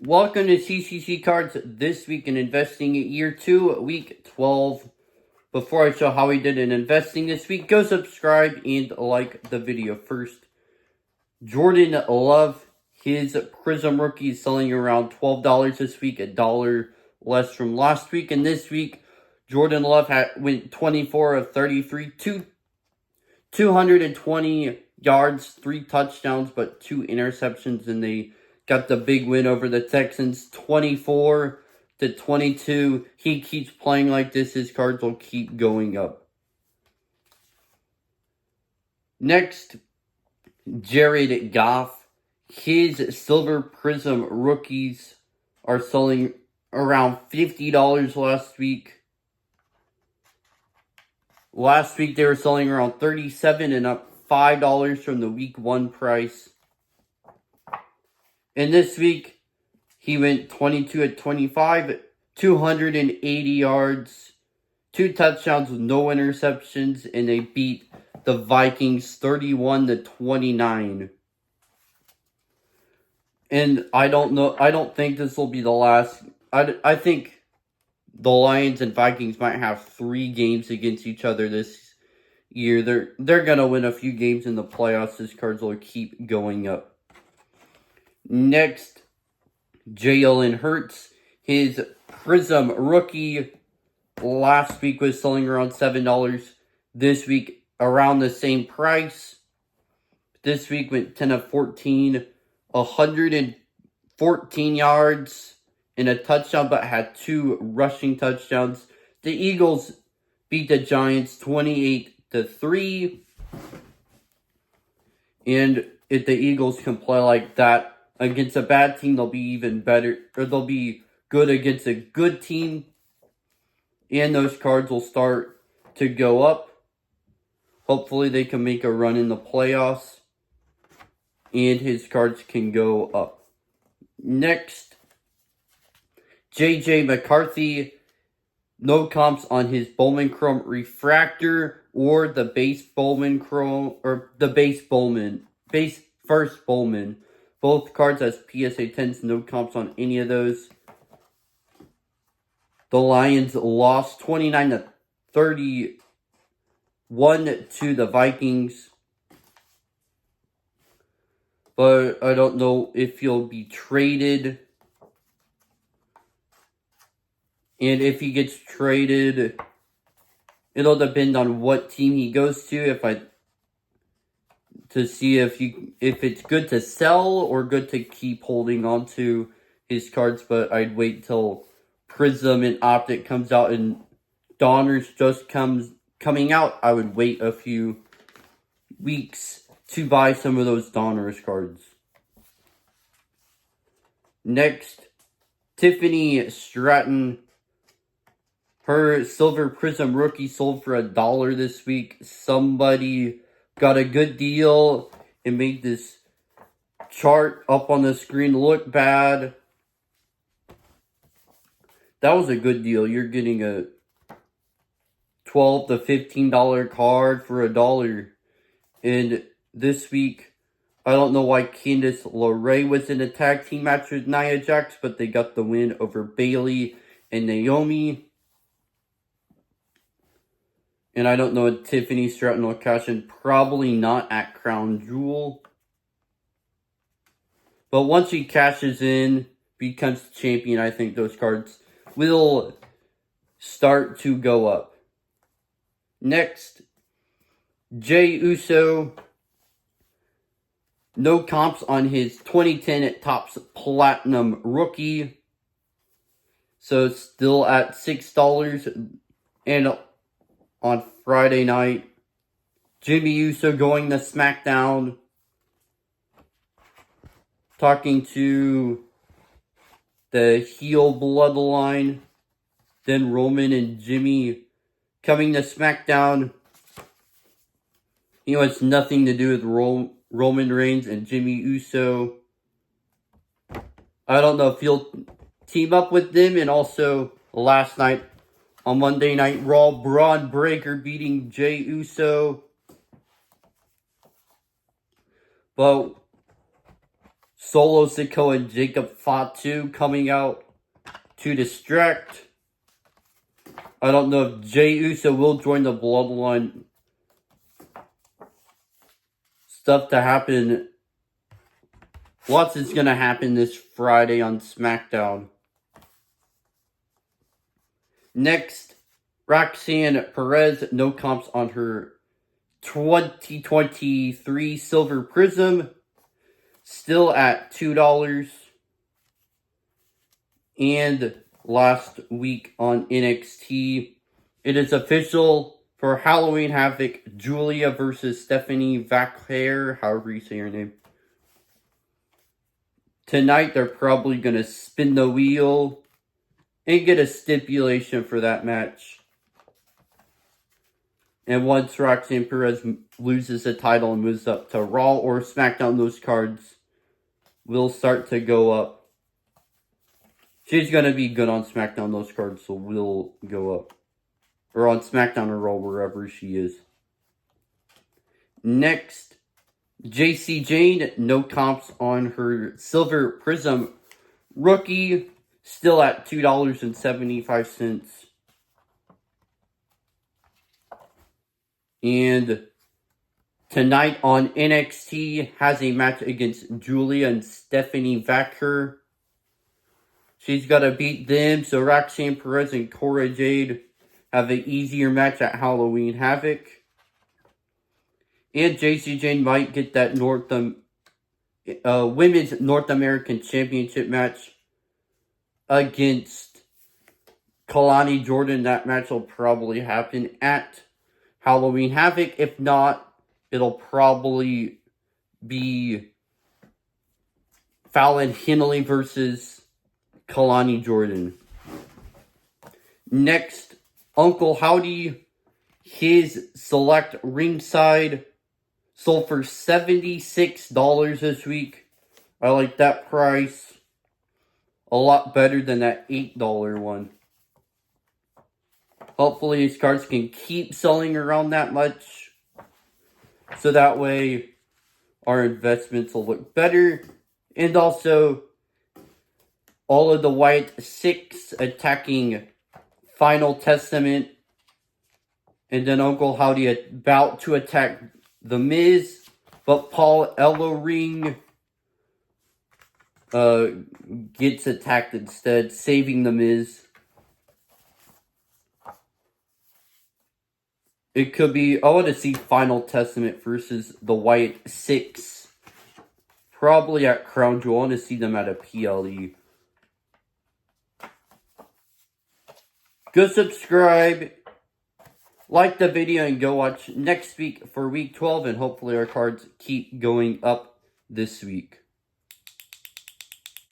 Welcome to CCC Cards This Week in Investing Year 2, Week 12. Before I show how we did in investing this week, go subscribe and like the video first. Jordan Love, his Prism rookie is selling around $12 this week, $1 less from last week. And this week, Jordan Love went 24 of 33, 220 yards, 3 touchdowns, but 2 interceptions, and they got the big win over the Texans, 24-22. He keeps playing like this, his cards will keep going up. Next, Jared Goff. His Silver Prism rookies are selling around $50 last week. Last week they were selling around $37 and up $5 from the week 1 price. And this week, he went 22 of 25, 280 yards, 2 touchdowns with no interceptions, and they beat the Vikings 31-29. And I don't think this will be the last. I think the Lions and Vikings might have 3 games against each other this year. They're gonna win a few games in the playoffs. His cards will keep going up. Next, Jalen Hurts. His Prism rookie last week was selling around $7. This week, around the same price. This week went 10 of 14, 114 yards and a touchdown, but had 2 rushing touchdowns. The Eagles beat the Giants 28-3. And if the Eagles can play like that against a bad team, they'll be even better, or they'll be good against a good team, and those cards will start to go up. Hopefully they can make a run in the playoffs, and his cards can go up. Next, JJ McCarthy. No comps on his Bowman Chrome Refractor or the base Bowman Chrome, or the base first Bowman. Both cards as PSA 10s, no comps on any of those. The Lions lost 29-31 to the Vikings. But I don't know if he'll be traded. And if he gets traded, it'll depend on what team he goes to. To see if it's good to sell or good to keep holding on to his cards. But I'd wait till Prism and Optic comes out and Donruss just coming out. I would wait a few weeks to buy some of those Donruss cards. Next, Tiffany Stratton. Her Silver Prism rookie sold for $1 this week. Somebody got a good deal and made this chart up on the screen look bad. That was a good deal. You're getting a $12 to $15 card for $1. And this week, I don't know why Candice LeRae was in a tag team match with Nia Jax, but they got the win over Bayley and Naomi. And I don't know if Tiffany Stratton will cash in. Probably not at Crown Jewel. But once she cashes in, becomes champion, I think those cards will start to go up. Next, Jey Uso. No comps on his 2010 Topps Platinum rookie. So still at $6. And on Friday night, Jimmy Uso going to SmackDown, talking to the heel bloodline, then Roman and Jimmy coming to SmackDown. It's nothing to do with Roman Reigns and Jimmy Uso. I don't know if he'll team up with them. And also, last night, on Monday Night Raw, Braun Breaker beating Jey Uso. But Solo Sikoa and Jacob Fatu coming out to distract. I don't know if Jey Uso will join the Bloodline. Stuff to happen. Lots is going to happen this Friday on SmackDown. Next, Roxanne Perez, no comps on her 2023 Silver Prism. Still at $2. And last week on NXT, it is official for Halloween Havoc, Julia versus Stephanie Vaquer, however you say her name. Tonight, they're probably going to spin the wheel and get a stipulation for that match. And once Roxanne Perez loses the title and moves up to Raw or SmackDown, those cards will start to go up. She's going to be good on SmackDown, those cards, so will go up. Or on SmackDown or Raw, wherever she is. Next, JC Jane, no comps on her Silver Prism rookie. Still at $2.75. And tonight on NXT has a match against Julia and Stephanie Vaquer. She's got to beat them, so Roxanne Perez and Cora Jade have an easier match at Halloween Havoc. And JC Jane might get that Women's North American Championship match against Kalani Jordan. That match will probably happen at Halloween Havoc. If not, it'll probably be Fallon Henley versus Kalani Jordan. Next, Uncle Howdy, his select ringside sold for $76 this week. I like that price a lot better than that $8 one. Hopefully these cards can keep selling around that much, so that way our investments will look better. And also, all of the White Six attacking Final Testament. And then Uncle Howdy about to attack The Miz, but Paul Ellering gets attacked instead, saving The Miz. It could be, I want to see Final Testament versus the White Six. Probably at Crown Jewel. I want to see them at a PLE. Go subscribe, like the video, and go watch next week for week 12. And hopefully our cards keep going up this week.